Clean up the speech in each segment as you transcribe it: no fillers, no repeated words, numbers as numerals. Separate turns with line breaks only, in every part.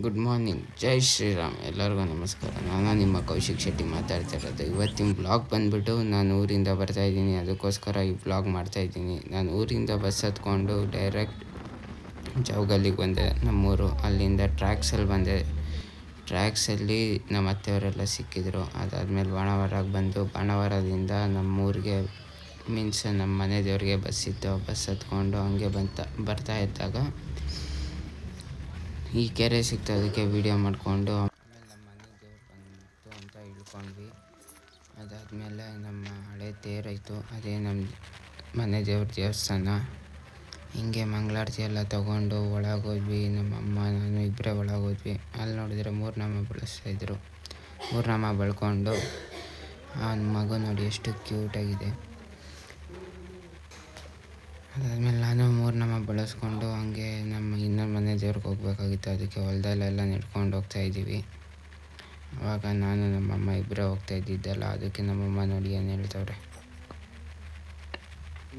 Good morning, ಜೈ ಶ್ರೀರಾಮ್. ಎಲ್ಲರಿಗೂ ನಮಸ್ಕಾರ. ನಾನು ನಿಮ್ಮ ಕೌಶಿಕ್ ಶೆಟ್ಟಿ ಮಾತಾಡ್ತಾ ಇರೋದು. ಇವತ್ತಿನ ಬ್ಲಾಗ್ ಬಂದುಬಿಟ್ಟು ನಾನು ಊರಿಂದ ಬರ್ತಾಯಿದ್ದೀನಿ, ಅದಕ್ಕೋಸ್ಕರ ಈ ಬ್ಲಾಗ್ ಮಾಡ್ತಾಯಿದ್ದೀನಿ. ನಾನು ಊರಿಂದ ಬಸ್ ಹತ್ಕೊಂಡು ಡೈರೆಕ್ಟ್ ಜವಗಲ್ಲಿಗೆ ಬಂದೆ, ನಮ್ಮೂರು. ಅಲ್ಲಿಂದ ಟ್ರ್ಯಾಕ್ಸಲ್ಲಿ ಬಂದೆ. ಟ್ರ್ಯಾಕ್ಸಲ್ಲಿ ನಮ್ಮ ಅತ್ತೆಯವರೆಲ್ಲ ಸಿಕ್ಕಿದ್ರು. ಅದಾದಮೇಲೆ ಬಾಣಾವರಕ್ಕೆ ಬಂದು ಬಾಣಾವರದಿಂದ ನಮ್ಮೂರಿಗೆ ಮೀನ್ಸ್ ನಮ್ಮ ಮನೆ ದೇವ್ರಿಗೆ ಬಸ್ ಇತ್ತು. ಬಸ್ ಹತ್ಕೊಂಡು ಹಂಗೆ ಬರ್ತಾ ಇದ್ದಾಗ ಈ ಕೆರೆ ಸಿಕ್ತು, ಅದಕ್ಕೆ ವೀಡಿಯೋ ಮಾಡಿಕೊಂಡು ಆಮೇಲೆ ನಮ್ಮ ಮನೆ ದೇವ್ರು ಬಂತು ಅಂತ ಇಳ್ಕೊಂಡ್ವಿ. ಅದಾದಮೇಲೆ ನಮ್ಮ ಹಳೆ ತೇರಾಯಿತು, ಅದೇ ನಮ್ಮ ಮನೆ ದೇವ್ರ ದೇವಸ್ಥಾನ. ಹಿಂಗೆ ಮಂಗಳಾರತಿ ಎಲ್ಲ ತೊಗೊಂಡು ಒಳಗೋದ್ವಿ. ನಮ್ಮ ಅಮ್ಮ ನಾನು ಇಬ್ಬರೇ ಒಳಗೋದ್ವಿ. ಅಲ್ಲಿ ನೋಡಿದರೆ ಮೂರ್ನಾಮ ಬಳಸ್ತಾಯಿದ್ರು. ಮೂರ್ನಾಮ ಬಳ್ಕೊಂಡು ಆ ಮಗು ನೋಡಿ ಎಷ್ಟು ಕ್ಯೂಟಾಗಿದೆ. ಅದಾದಮೇಲೆ ನಾನು ಮೂರ್ನಾಮ ಬಳಸ್ಕೊಂಡು ಹಂಗೆ ನಮ್ಮ ಇನ್ನೊಂದು ಮನೆ ದೇವ್ರಿಗೆ ಹೋಗ್ಬೇಕಾಗಿತ್ತು, ಅದಕ್ಕೆ ಹೊಲದಲ್ಲೆಲ್ಲ ನಡ್ಕೊಂಡು ಹೋಗ್ತಾಯಿದ್ದೀವಿ. ಆವಾಗ ನಾನು ನಮ್ಮಮ್ಮ ಇಬ್ಬರೇ ಹೋಗ್ತಾ ಇದ್ದಿದ್ದಲ್ಲ, ಅದಕ್ಕೆ ನಮ್ಮಮ್ಮ ನೋಡಿ ಏನು ಹೇಳ್ತವ್ರೆ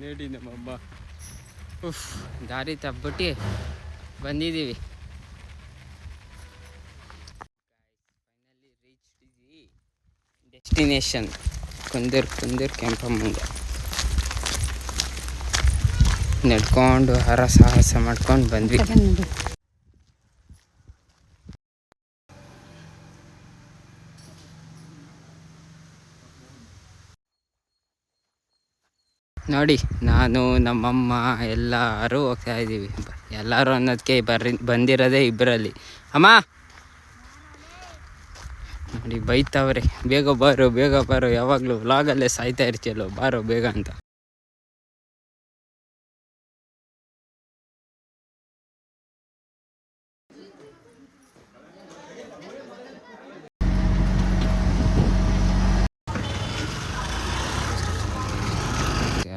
ನೋಡಿ. ನಮ್ಮಮ್ಮ ದಾರಿ ತಪ್ಪಿಟ್ಟು ಬಂದಿದ್ದೀವಿ. ಡೆಸ್ಟಿನೇಷನ್ ಕುಂದೂರು ಕೆಂಪಮ್ಮಂಗ. ನಡ್ಕೊಂಡು ಸಾಹಸ ಮಾಡ್ಕೊಂಡು ಬಂದ್ವಿ. ನೋಡಿ, ನಾನು ನಮ್ಮಮ್ಮ ಎಲ್ಲರೂ ಹೋಗ್ತಾ ಇದ್ದೀವಿ. ಎಲ್ಲರೂ ಅನ್ನೋದಕ್ಕೆ ಬಂದಿರೋದೇ ಇಬ್ಬರಲ್ಲಿ. ಅಮ್ಮ ನೋಡಿ ಬೈತವ್ರೆ, ಬೇಗ ಬಾರೋ, ಯಾವಾಗಲೂ ವ್ಲಾಗಲ್ಲೇ ಸಾಯ್ತಾ ಇರ್ತೀಯಲ್ಲೋ, ಬಾರೋ ಬೇಗ ಅಂತ.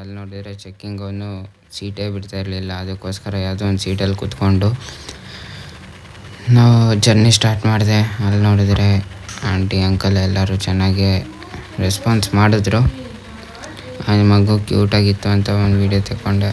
ಅಲ್ಲಿ ನೋಡಿದರೆ ಚೆಕ್ಕಿಂಗ್ ಅವನು ಸೀಟೇ ಬಿಡ್ತಾ ಇರಲಿಲ್ಲ, ಅದಕ್ಕೋಸ್ಕರ ಯಾವುದೋ ಒಂದು ಸೀಟಲ್ಲಿ ಕೂತ್ಕೊಂಡು ನಾವು ಜರ್ನಿ ಸ್ಟಾರ್ಟ್ ಮಾಡಿದೆ. ಅಲ್ಲಿ ನೋಡಿದರೆ ಆಂಟಿ ಅಂಕಲ್ ಎಲ್ಲರೂ ಚೆನ್ನಾಗಿ ರೆಸ್ಪಾನ್ಸ್ ಮಾಡಿದ್ರು. ಆ ಮಗು ಕ್ಯೂಟಾಗಿತ್ತು ಅಂತ ಒಂದು ವೀಡಿಯೋ ತಗೊಂಡೆ.